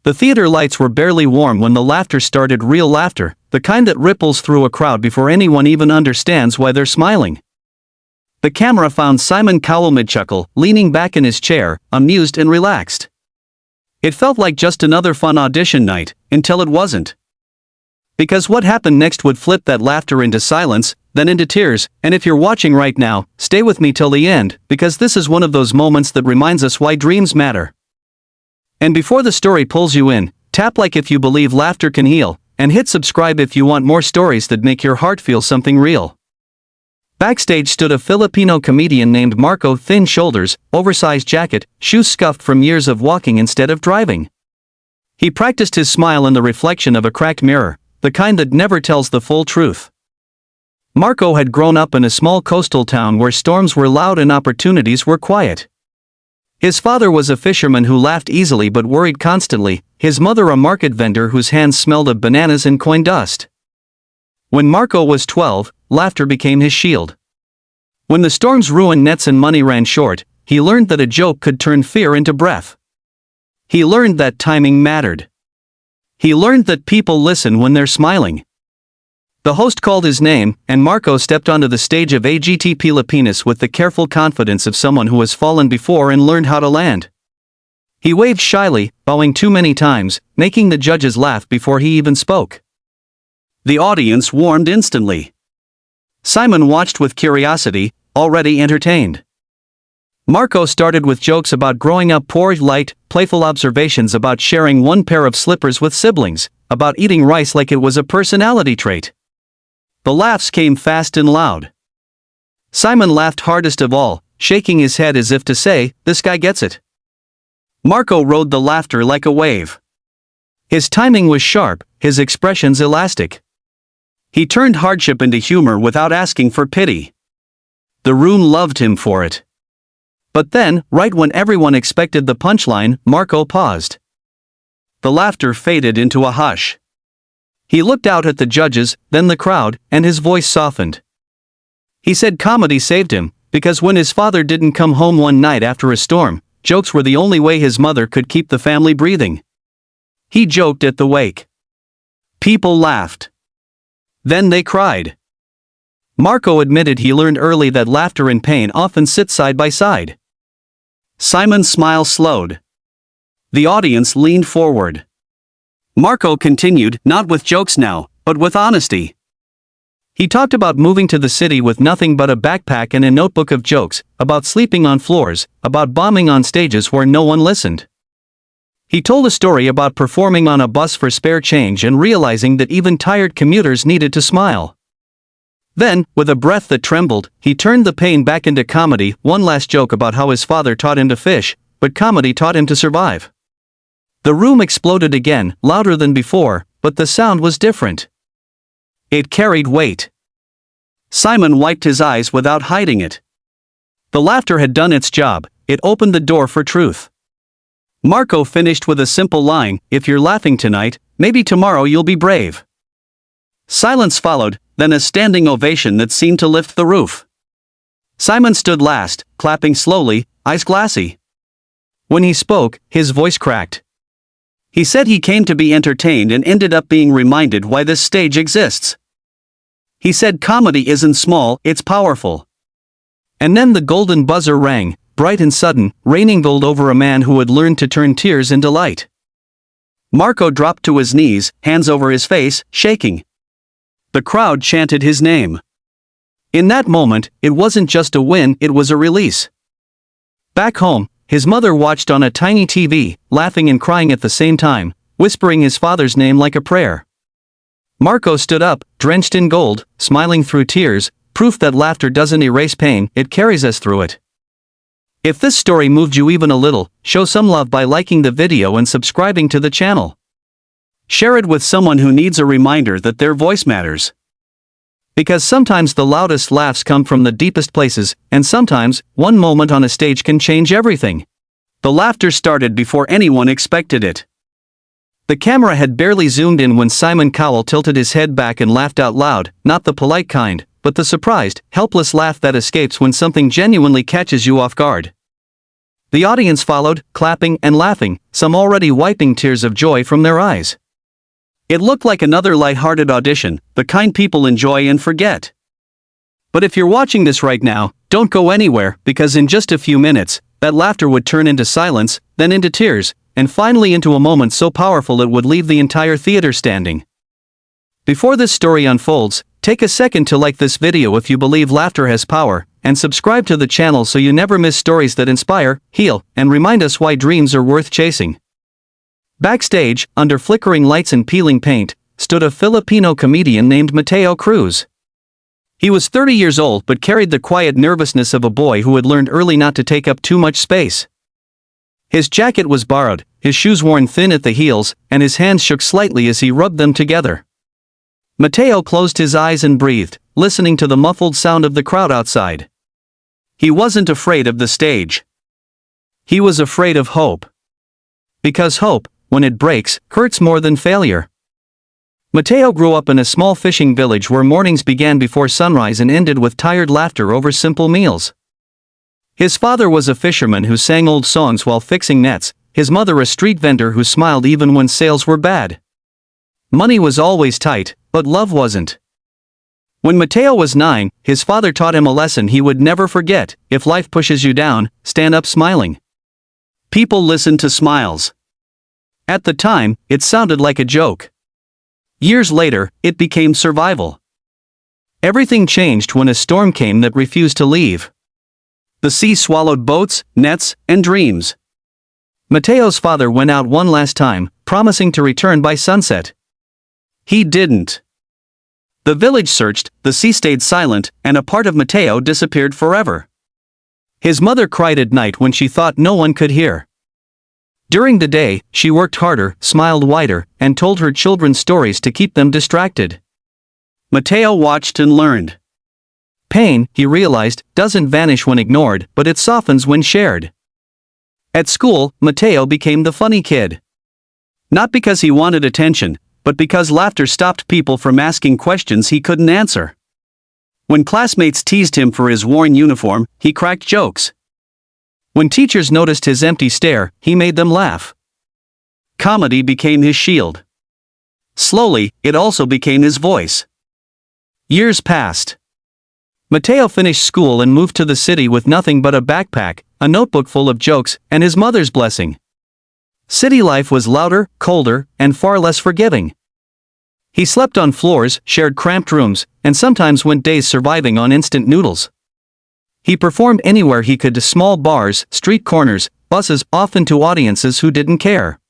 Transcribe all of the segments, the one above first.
The theater lights were barely warm when the laughter started, real laughter, the kind that ripples through a crowd before anyone even understands why they're smiling. The camera found Simon Cowell mid-chuckle, leaning back in his chair, amused and relaxed. It felt like just another fun audition night, until it wasn't. Because what happened next would flip that laughter into silence, then into tears, and if you're watching right now, stay with me till the end, because this is one of those moments that reminds us why dreams matter. And before the story pulls you in, tap like if you believe laughter can heal, and hit subscribe if you want more stories that make your heart feel something real. Backstage stood a Filipino comedian named Marco, thin shoulders, oversized jacket, shoes scuffed from years of walking instead of driving. He practiced his smile in the reflection of a cracked mirror, the kind that never tells the full truth. Marco had grown up in a small coastal town where storms were loud and opportunities were quiet. His father was a fisherman who laughed easily but worried constantly, his mother a market vendor whose hands smelled of bananas and coin dust. When Marco was 12, laughter became his shield. When the storms ruined nets and money ran short, he learned that a joke could turn fear into breath. He learned that timing mattered. He learned that people listen when they're smiling. The host called his name, and Marco stepped onto the stage of AGT Pilipinas with the careful confidence of someone who has fallen before and learned how to land. He waved shyly, bowing too many times, making the judges laugh before he even spoke. The audience warmed instantly. Simon watched with curiosity, already entertained. Marco started with jokes about growing up poor, light, playful observations about sharing one pair of slippers with siblings, about eating rice like it was a personality trait. The laughs came fast and loud. Simon laughed hardest of all, shaking his head as if to say, "This guy gets it." Marco rode the laughter like a wave. His timing was sharp, his expressions elastic. He turned hardship into humor without asking for pity. The room loved him for it. But then, right when everyone expected the punchline, Marco paused. The laughter faded into a hush. He looked out at the judges, then the crowd, and his voice softened. He said comedy saved him, because when his father didn't come home one night after a storm, jokes were the only way his mother could keep the family breathing. He joked at the wake. People laughed. Then they cried. Marco admitted he learned early that laughter and pain often sit side by side. Simon's smile slowed. The audience leaned forward. Marco continued, not with jokes now, but with honesty. He talked about moving to the city with nothing but a backpack and a notebook of jokes, about sleeping on floors, about bombing on stages where no one listened. He told a story about performing on a bus for spare change and realizing that even tired commuters needed to smile. Then, with a breath that trembled, he turned the pain back into comedy, one last joke about how his father taught him to fish, but comedy taught him to survive. The room exploded again, louder than before, but the sound was different. It carried weight. Simon wiped his eyes without hiding it. The laughter had done its job, it opened the door for truth. Marco finished with a simple line, "If you're laughing tonight, maybe tomorrow you'll be brave." Silence followed, then a standing ovation that seemed to lift the roof. Simon stood last, clapping slowly, eyes glassy. When he spoke, his voice cracked. He said he came to be entertained and ended up being reminded why this stage exists. He said comedy isn't small, it's powerful. And then the golden buzzer rang, bright and sudden, raining gold over a man who had learned to turn tears into light. Marco dropped to his knees, hands over his face, shaking. The crowd chanted his name. In that moment, it wasn't just a win, it was a release. Back home, his mother watched on a tiny TV, laughing and crying at the same time, whispering his father's name like a prayer. Marco stood up, drenched in gold, smiling through tears, proof that laughter doesn't erase pain, it carries us through it. If this story moved you even a little, show some love by liking the video and subscribing to the channel. Share it with someone who needs a reminder that their voice matters. Because sometimes the loudest laughs come from the deepest places, and sometimes, one moment on a stage can change everything. The laughter started before anyone expected it. The camera had barely zoomed in when Simon Cowell tilted his head back and laughed out loud, not the polite kind, but the surprised, helpless laugh that escapes when something genuinely catches you off guard. The audience followed, clapping and laughing, some already wiping tears of joy from their eyes. It looked like another light-hearted audition, the kind people enjoy and forget. But if you're watching this right now, don't go anywhere, because in just a few minutes, that laughter would turn into silence, then into tears, and finally into a moment so powerful it would leave the entire theater standing. Before this story unfolds, take a second to like this video if you believe laughter has power, and subscribe to the channel so you never miss stories that inspire, heal, and remind us why dreams are worth chasing. Backstage, under flickering lights and peeling paint, stood a Filipino comedian named Mateo Cruz. He was 30 years old but carried the quiet nervousness of a boy who had learned early not to take up too much space. His jacket was borrowed, his shoes worn thin at the heels, and his hands shook slightly as he rubbed them together. Mateo closed his eyes and breathed, listening to the muffled sound of the crowd outside. He wasn't afraid of the stage. He was afraid of hope. Because hope, when it breaks, hurts more than failure. Mateo grew up in a small fishing village where mornings began before sunrise and ended with tired laughter over simple meals. His father was a fisherman who sang old songs while fixing nets, his mother a street vendor who smiled even when sales were bad. Money was always tight, but love wasn't. When Mateo was 9, his father taught him a lesson he would never forget: if life pushes you down, stand up smiling. People listened to smiles. At the time, it sounded like a joke. Years later, it became survival. Everything changed when a storm came that refused to leave. The sea swallowed boats, nets, and dreams. Mateo's father went out one last time, promising to return by sunset. He didn't. The village searched, the sea stayed silent, and a part of Mateo disappeared forever. His mother cried at night when she thought no one could hear. During the day, she worked harder, smiled wider, and told her children stories to keep them distracted. Mateo watched and learned. Pain, he realized, doesn't vanish when ignored, but it softens when shared. At school, Mateo became the funny kid. Not because he wanted attention, but because laughter stopped people from asking questions he couldn't answer. When classmates teased him for his worn uniform, he cracked jokes. When teachers noticed his empty stare, he made them laugh. Comedy became his shield. Slowly, it also became his voice. Years passed. Mateo finished school and moved to the city with nothing but a backpack, a notebook full of jokes, and his mother's blessing. City life was louder, colder, and far less forgiving. He slept on floors, shared cramped rooms, and sometimes went days surviving on instant noodles. He performed anywhere he could, to small bars, street corners, buses, often to audiences who didn't care.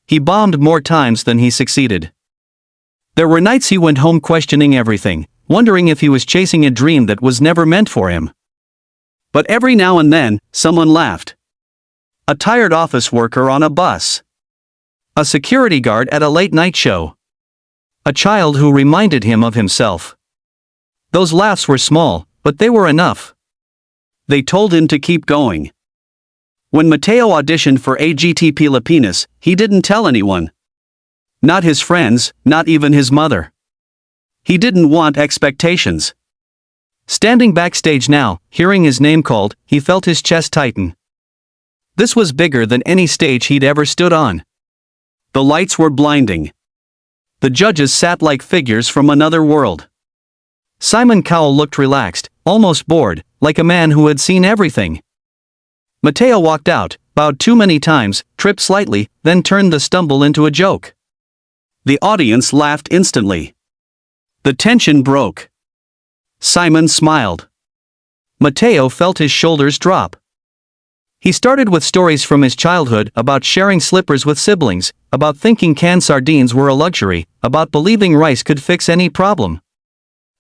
He bombed more times than he succeeded. There were nights he went home questioning everything, wondering if he was chasing a dream that was never meant for him. But every now and then, someone laughed. A tired office worker on a bus. A security guard at a late-night show. A child who reminded him of himself. Those laughs were small, but they were enough. They told him to keep going. When Mateo auditioned for AGT Pilipinas, he didn't tell anyone. Not his friends, not even his mother. He didn't want expectations. Standing backstage now, hearing his name called, he felt his chest tighten. This was bigger than any stage he'd ever stood on. The lights were blinding. The judges sat like figures from another world. Simon Cowell looked relaxed, almost bored, like a man who had seen everything. Mateo walked out, bowed too many times, tripped slightly, then turned the stumble into a joke. The audience laughed instantly. The tension broke. Simon smiled. Mateo felt his shoulders drop. He started with stories from his childhood, about sharing slippers with siblings, about thinking canned sardines were a luxury, about believing rice could fix any problem.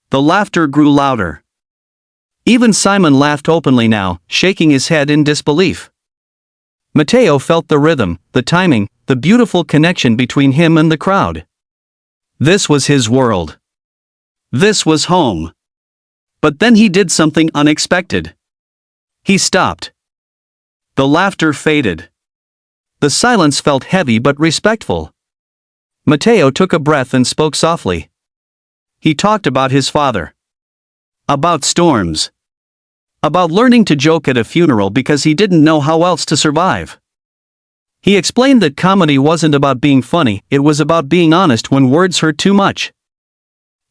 The laughter grew louder. Even Simon laughed openly now, shaking his head in disbelief. Mateo felt the rhythm, the timing, the beautiful connection between him and the crowd. This was his world. This was home. But then he did something unexpected. He stopped. The laughter faded. The silence felt heavy but respectful. Mateo took a breath and spoke softly. He talked about his father. About storms. About learning to joke at a funeral because he didn't know how else to survive. He explained that comedy wasn't about being funny, it was about being honest when words hurt too much.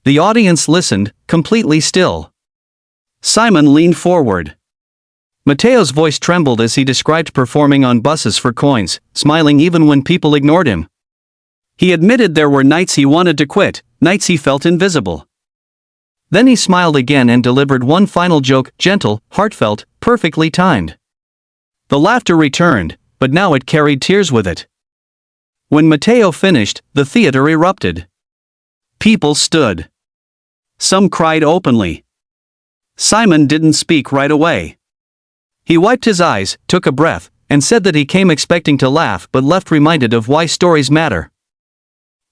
The audience listened, completely still. Simon leaned forward. Mateo's voice trembled as he described performing on buses for coins, smiling even when people ignored him. He admitted there were nights he wanted to quit, nights he felt invisible. Then he smiled again and delivered one final joke, gentle, heartfelt, perfectly timed. The laughter returned, but now it carried tears with it. When Mateo finished, the theater erupted. People stood. Some cried openly. Simon didn't speak right away. He wiped his eyes, took a breath, and said that he came expecting to laugh but left reminded of why stories matter.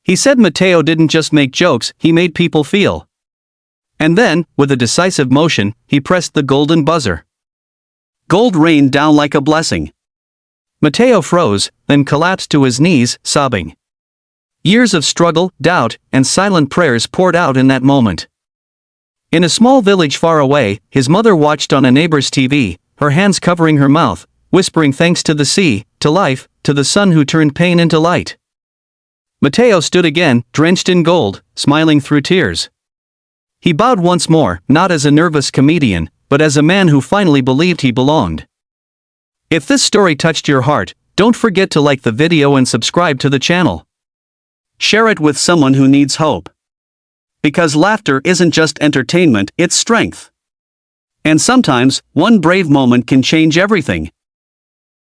He said Mateo didn't just make jokes, he made people feel. And then, with a decisive motion, he pressed the golden buzzer. Gold rained down like a blessing. Mateo froze, then collapsed to his knees, sobbing. Years of struggle, doubt, and silent prayers poured out in that moment. In a small village far away, his mother watched on a neighbor's TV, her hands covering her mouth, whispering thanks to the sea, to life, to the sun who turned pain into light. Mateo stood again, drenched in gold, smiling through tears. He bowed once more, not as a nervous comedian, but as a man who finally believed he belonged. If this story touched your heart, don't forget to like the video and subscribe to the channel. Share it with someone who needs hope. Because laughter isn't just entertainment, it's strength. And sometimes, one brave moment can change everything.